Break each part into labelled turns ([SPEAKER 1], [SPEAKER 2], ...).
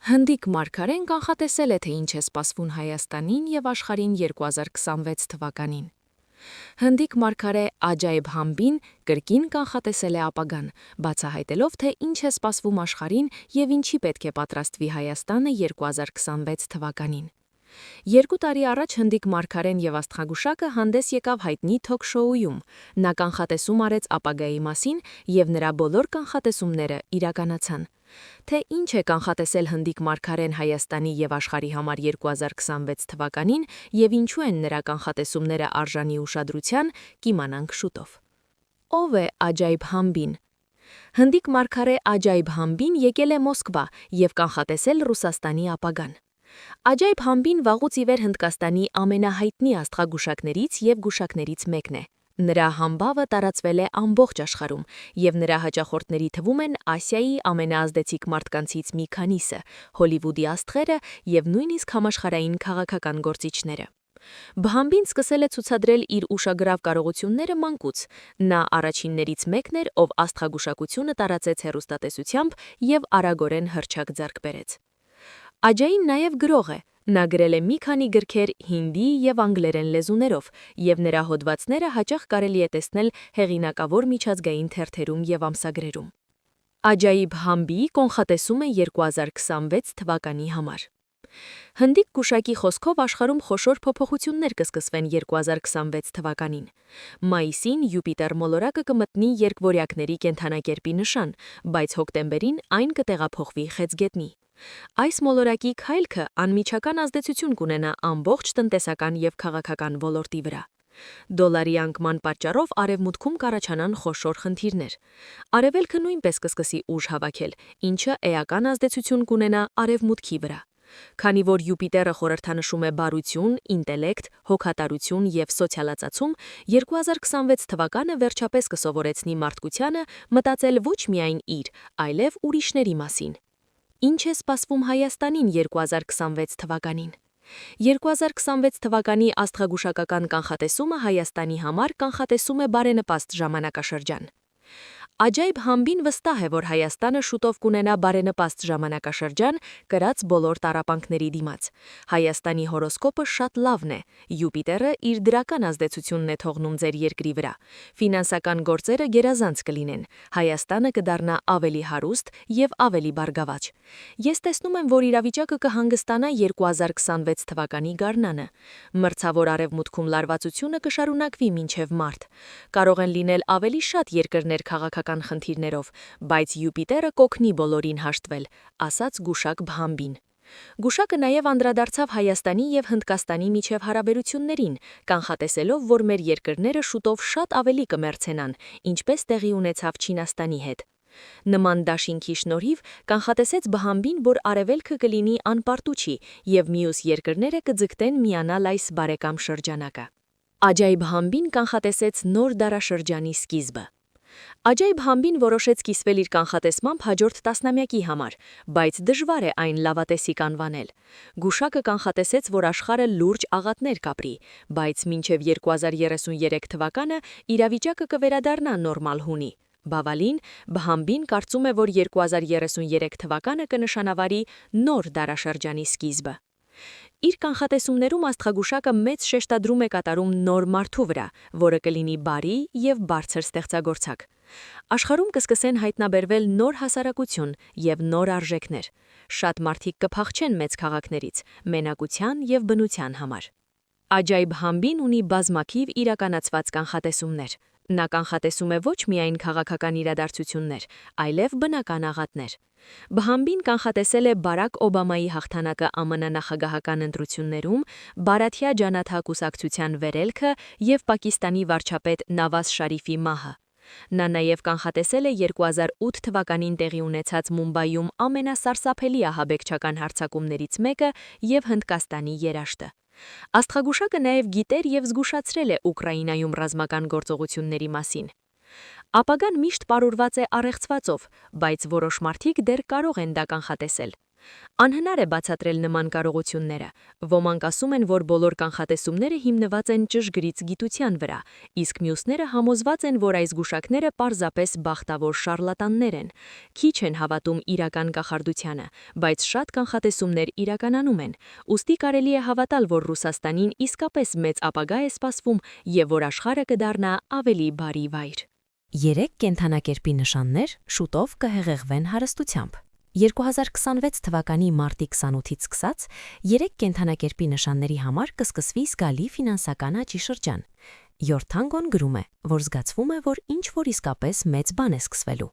[SPEAKER 1] Հնդիկ մարգարեն կանխատեսել է, թե ինչ է սպասվում Հայաստանին և աշխարհին 2026 թվականին։ Հնդիկ մարգարե Աջայբ Համբին կրկին կանխատեսել է ապագան, բացահայտելով, թե ինչ է սպասվում աշխարհին և ինչի պետք է պատրաստվի Հայաստանը 2026 թվականին։ 2 տարի առաջ հնդիկ մարգարեն և աստղագուշակը հանդես եկավ հայտնի թոք-շոուում։ Նա կանխատեսում արեց ապագայի մասին և նրա բոլոր կանխատեսումները իրականացան։ Թե ինչ է կանխատեսել հնդիկ մարգարեն Հայաստանի և աշխարհի համար 2026 թվականին և ինչու են նրա կանխատեսումները արժանի ուշադրության, կիմանանք շուտով։ Ո՞վ է Աջայբ Համբին։ Հնդիկ մարգարե Աջայբ Համբին եկել է Մոսկվա և կանխատեսել Ռուսաստանի ապագան։ Աջայբ Համբին վաղուց ի վեր Հնդկաստանի ամենահայտնի աստղագուշակներից և գուշակներից մեկն է։ Նրա համբավը տարածվել է ամբողջ աշխարհում, և նրա հաճախորդների թվում են Ասիայի ամենաազդեցիկ մարդկանցից մի քանիսը, Հոլիվուդի աստղերը և նույնիսկ համաշխարհային քաղաքական գործիչները։ Բհամբին սկսել է ցուցադրել իր ուշագրավ կարողությունները մանկուց։ Նա առաջիններից մեկն էր, ով աստղագուշակությունը տարածեց հեռուստատեսությամբ և արագորեն հռչակ ձեռք բերեց։ Աջային նաև գրող է։ Նա գրել է մի քանի գրքեր հինդի և անգլերեն լեզուներով, և նրա հոդվածները հաճախ կարելի է տեսնել հեղինակավոր միջազգային թերթերում և ամսագրերում։ Աջայբ Համբիի կանխատեսումը 2026 թվականի համար։ Հնդիկ գուշակի խոսքով աշխարհում խոշոր փոփոխություններ կսկսվեն 2026 թվականին։ Մայիսին Յուպիտեր մոլորակը կմտնի երկվորյակների կենդանակերպի նշան, բայց հոկտեմբերին այն կտեղափոխվի Խեցգետնի։ Այս մոլորակի քայլքը անմիջական ազդեցություն կունենա ամբողջ տնտեսական և քաղաքական ոլորտի վրա։ Դոլարի անկման պատճառով արևմուտքում կառաջանան խոշոր խնդիրներ։ Արևելքը նույնպես կսկսի ուժ հավաքել, ինչը էական ազդեցություն կունենա արևմուտքի վրա։ Քանի որ Յուպիտերը խորհրդանշում է բարություն, ինտելեկտ, հոգատարություն և սոցիալացում, 2026 թվականը վերջապես կսովորեցնի մարդկությանը մտածել ոչ միայն իր, այլև ուրիշների մասին։ Ինչ է սպասվում Հայաստանին 2026 թվականին։ 2026 թվականի աստղագուշակական կանխատեսումը Հայաստանի համար կանխատեսում է բարենպաստ ժամանակաշրջան։ Աջայբ Համբին վստահ է, որ Հայաստանը շուտով կունենա բարենպաստ ժամանակաշրջան կրած բոլոր տառապանքների դիմաց։ Հայաստանի հորոսկոպը շատ լավն է։ Յուպիտերը իր դրական ազդեցությունն է թողնում ձեր երկրի վրա։ Ֆինանսական գործերը գերազանց կլինեն։ Հայաստանը կդառնա ավելի հարուստ և ավելի բարգավաճ։ Ես տեսնում եմ, որ իրավիճակը կհանգստանա 2026 թվականի գարնանը։ Մրցավոր արևմուտքում լարվածությունը կշարունակվի մինչև մարտ։ Կարող են լինել ավելի շատ երկրներ քաղաքական խնդիրներով, բայց Յուպիտերը կօգնի բոլորին հաշտվել, ասաց գուշակ Բհամբին։ Գուշակը նաև անդրադարձավ Հայաստանի և Հնդկաստանի միջև հարաբերություններին, կանխատեսելով, որ մեր երկրները շուտով շատ ավելի կմերձենան, ինչպես տեղի ունեցավ Չինաստանի հետ։ Նման դաշինքի շնորհիվ կանխատեսեց Բհամբին, որ արևելքը կլինի անպարտուչի և մյուս երկրները կձգտեն միանալ այս բարեկամ շրջանակը։ Աջայբ Համբին կանխատեսեց նոր դարաշրջանի սկիզբը։ Աջայբ Համբին որոշեց կիսվել իր կանխատեսմամբ հաջորդ տասնամյակի համար, բայց դժվար է այն լավատեսիկ անվանել։ Գուշակը կանխատեսեց, որ աշխարհը լուրջ աղատներ կապրի, բայց մինչև 2033 թվականը իրավիճակը կվերադառնա նորմալ հունի։ Բավալին, Բհամբին կարծում է, որ 2033 թվականը կնշանավարի նոր դարաշրջանի սկիզբը։ Իր կանխատեսումներում աստղագուշակը մեծ շեշտադրում է կատարում նոր մարդու վրա, որը կլինի բարի և բարձր ստեղծագործակ։ Աշխարհում կսկսեն հայտնաբերվել նոր հասարակություն և նոր արժեքներ։ Շատ մարդիկ կփախչեն մեծ քաղաքներից, մենակության և բնության համար։ Աջայբ Համբին ունի բազմաթիվ իրականացված կանխատեսումներ։ Նա կանխատեսում է ոչ միայն քաղաքական իրադարձություններ, այլև բնական աղատներ։ Բհամբին կանխատեսել է Բարաք Օբամայի հաղթանակը ԱՄՆ նախագահական ընտրություններում, Բարաթյա Ջանաթա կուսակցության վերելքը և Պակիստանի վարչապետ Նավազ Շարիֆի մահը։ Նա նաև կանխատեսել է 2008 թվականին տեղի ունեցած Մումբայում ամենասարսափելի ահաբեկչական հարձակումներից մեկը և Հնդկաստանի երաշտը։ Աստղագուշակը նաև գիտեր և զգուշացրել է Ուկրաինայում ռազմական գործողությունների մասին։ Ապագան միշտ պարուրված է առեղծվածով, բայց որոշ մարդիկ դեռ կարող են դա կանխատեսել։ Անհնար է բացատրել նման կարողությունները։ Ոմանք ասում են, որ բոլոր կանխատեսումները հիմնված են ճշգրիտ գիտության վրա, իսկ մյուսները համոզված են, որ այս գուշակները պարզապես բախտավոր շարլատաններ են։ Քիչ են հավատում իրական կախարդությանը, բայց շատ կանխատեսումներ իրականանում են։ Ուստի կարելի է հավատալ, որ Ռուսաստանին իսկապես մեծ ապագա է սպասվում եւ որ աշխարհը կդառնա ավելի բարի վայր։
[SPEAKER 2] 3 կենդանակերպի նշաններ շուտով կհեղեղվեն հարստությամբ։ 2026 թվականի մարտի 28-ից սկսած 3 կենդանակերպի նշանների համար կսկսվի զգալի ֆինանսական աճի շրջան։ Յորթանգոն գրում է, որ զգացվում է, որ ինչ-որ իսկապես մեծ բան է սկսվելու։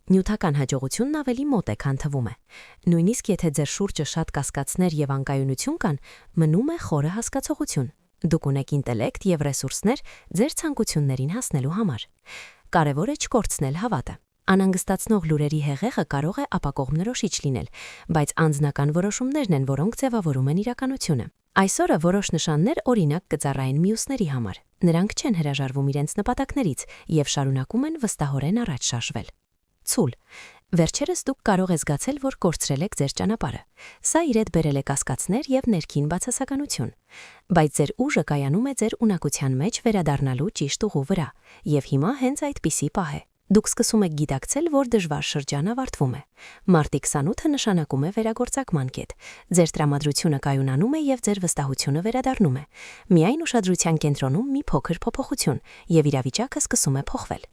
[SPEAKER 2] Նյութական հաջողությունն ավելի մոտ է, քան թվում է։ Նույնիսկ եթե ձեր շուրջը շատ կասկածներ եւ անկայունություն կան, մնում է խորը հասկացողություն։ Դուք ունեք ինտելեկտ եւ ռեսուրսներ ձեր ցանկություններին հասնելու համար։ Կարևոր է չկորցնել հավատը։ Անհանգստացնող լուրերի հեղեղը կարող է ապակողմնորոշիչ լինել, բայց անձնական որոշումներն են, որոնք ձևավորում են իրականությունը։ Այսօրը որոշ նշաններ օրինակ կծառայեն մյուսների համար։ Նրանք չեն հրաժարվում իրենց նպատակներից եւ շարունակում են վստահորեն առաջ շարժվել։ Ցուլ։ Վերջերս դուք կարող եք զգացել, որ կորցրել եք ձեր ճանապարհը։ Սա իր հետ բերել է կասկածներ եւ ներքին բացասականություն։ Բայց ձեր ուժը կայանում է ձեր ունակության մեջ վերադառնալու ճիշտ ուղու վրա, եւ հիմա հենց այդպիսի պահ է։ Դուք սկսում եք գիտակցել, որ դժվար շրջան ավարտվում է։ Մարտի 28-ը նշանակում է վերագործակման կետ։ Ձեր տրամադրությունը կայունանում է եւ ձեր վստահությունը վերադառնում է։ Միայն ուշադրության կենտրոնում մի փոքր փոփոխություն եւ իրավիճակը սկսում է փոխվել։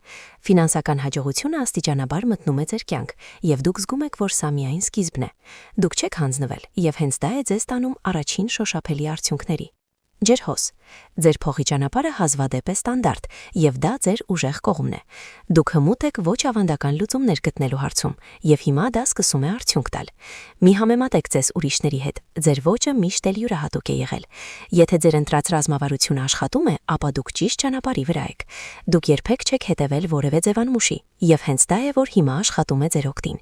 [SPEAKER 2] Ֆինանսական հաջողությունը աստիճանաբար մտնում է ձեր կյանք, եւ դուք զգում եք, որ սա միայն սկիզբն է։ Դուք չեք հանձնվել, եւ հենց դա է ձեզ տանում առաջին շոշափելի արդյունքների։ Ջերհոս։ Ձեր փոխի ճանապարհը հազվադեպ է ստանդարտ, եւ դա ձեր ուժեղ կողմն է։ Դուք հմուտ եք ոչ ավանդական լուծումներ գտնելու հարցում, եւ հիմա դա սկսում է արդյունք տալ։ Մի համեմատեք ձեզ ուրիշների հետ։ Ձեր ոճը միշտ էլ յուրահատուկ է եղել։ Եթե ձեր ընտրած ռազմավարությունը աշխատում է, ապա դուք ճիշտ ճանապարհի վրա եք։ Դուք երբեք չեք հետևել որևէ ձևանմուշի, եւ հենց դա է, որ հիմա աշխատում է ձեր օգտին։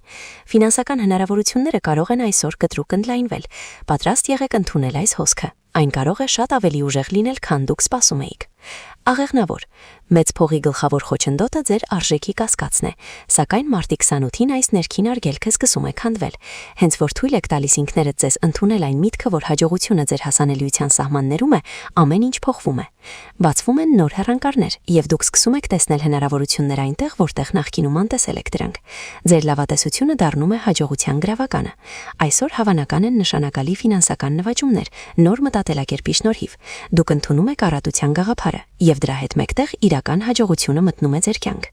[SPEAKER 2] Ֆինանսական հնարավորությունները կարող են այսօր կտրուկ ընդլայնվել։ Պատրաստ եղեք ընդունել այս հոսքը։ Այն կարող է շատ ավելի ուժեղ լինել, քան դուք սպասում էիք։ Աղեղնավոր։ Մեծ փողի գլխավոր խոչընդոտը ձեր արժեքի կասկածն է, սակայն մարտի 28-ին այս ներքին արգելքը սկսում է քանդվել։ Հենց որ թույլ եք տալիս ինքներդ ձեզ ընդունել այն միտքը, որ հաջողությունը ձեր հասանելիության սահմաններում է, ամեն ինչ փոխվում է։ Բացվում են նոր հեռանկարներ, եւ դուք սկսում եք տեսնել հնարավորություններ այնտեղ, որտեղ նախկինում անտեսել եք դրանք։ Ձեր լավատեսությունը դառնում է հաջողության գրավականը։ Այսօր հավանական են նշանակալի ֆինանսական նվաճումներ, նոր մտածելակերպի շնորհիվ։ Դուք ընդունում եք առատության գաղափարը, եւ դրա հետ մեկտեղ իրական հաջողությունը մտնում է ձեր կյանք։